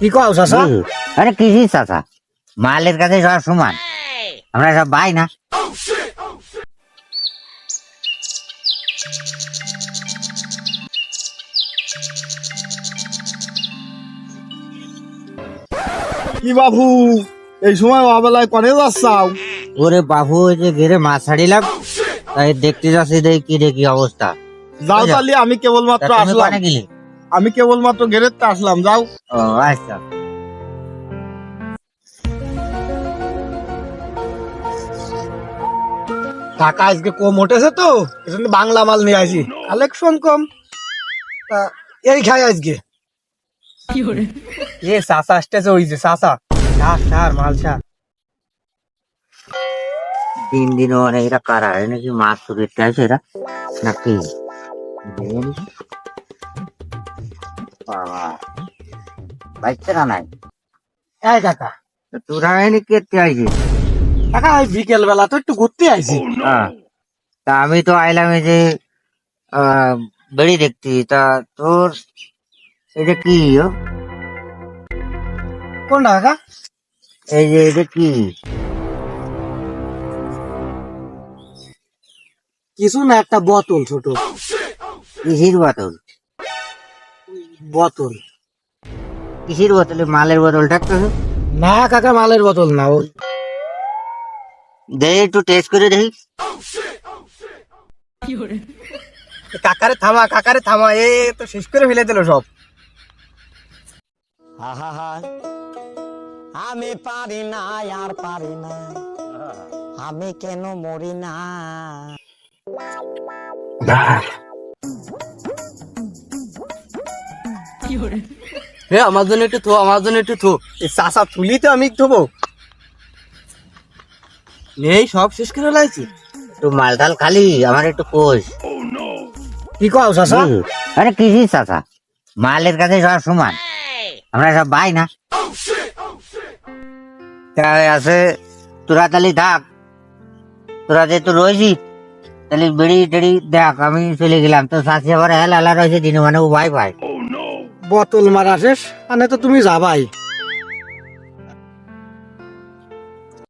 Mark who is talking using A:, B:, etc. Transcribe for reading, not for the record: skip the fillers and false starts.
A: কি কও চাচা?
B: আরে কিসি চাচা, মালের কাছে সব সমান, আমরা সব ভাই না?
A: কি বাবু, এই সময় অবেলায় কনে যাচ্ছাও?
B: ওরে বাবু, ওই যে ঘেরে মাছ ছাড়িলাম, তাই দেখতে যাচ্ছি দেখি কি রে কি অবস্থা।
A: যাও
B: বুঝছো?
A: তাহলে, আমি
B: তা
A: কেবলমাত্র
B: তুমি
A: আসলাম।
B: কনে গেলি?
A: আমি কেবলমাত্র গেরেতে আসলাম, যাও।
B: ও আচ্ছা।
A: টাকা আজকে কম উঠেছে তো, এজন্য বাংলা মাল নিয়ে আসি, কালেকশন কম, তা এই খাই আজকে। এ চাচা আসতেছে, ওই যে চাচা, সার মাল সার।
B: দিন দিন মানে এরা কারা নাকি মাছ চুরি চাইছে এরা নাকি? বাবা, বাচ্চারা নাই।
A: এই কাকা,
B: তোরা এনে কেটে আইছিস?
A: কাকা ওই বিকেল বেলা তো একটু ঘুরতে আইছি।
B: হ্যাঁ, তা আমি তো আইলাম এই যে বেড়ি দেখতি, তা তোর এটা কি?
A: কোনটা কাকা?
B: এই যে এটা কি?
A: কিছু না, একটা বোতল, ছোট
B: কিসির বোতল?
A: বোতল।
B: কিসির বোতলে? মালের বোতল থাকতো?
A: না কাকা, মালের বোতল না। ওই
B: দেখি একটু টেস্ট করে দেখি।
A: কাকারে থামা, কাকারে থামা, এ তো শেষ করে ফেলে দিল সব।
C: আমি পারি না, আর পারি না, আমি কেন মরি না।
A: হে, আমার জন্য একটু থো, আমার জন্য একটু থো। এই চাচা তুলি তো আমি থবো, এই সব শেষ করে লাইছি।
B: একটু মাল টাল খালি আমার একটু কোষ।
A: কি কও চাচা?
B: আরে কিসির চাচা, মালের কাছে সব সমান, আমরা সব ভাই না? তাই আছে, তোরা তাহলে থাক, তোরা যেহেতু রয়েছি তাহলে বেড়ি টেড়ি দেখ, আমি চলে গেলাম। তো চাষি আবার হেল আলা রয়েছে দিনে, মানে ও ভাই ভাই।
A: বোতল মারা শেষ, মানে তো তুমি যাবাই।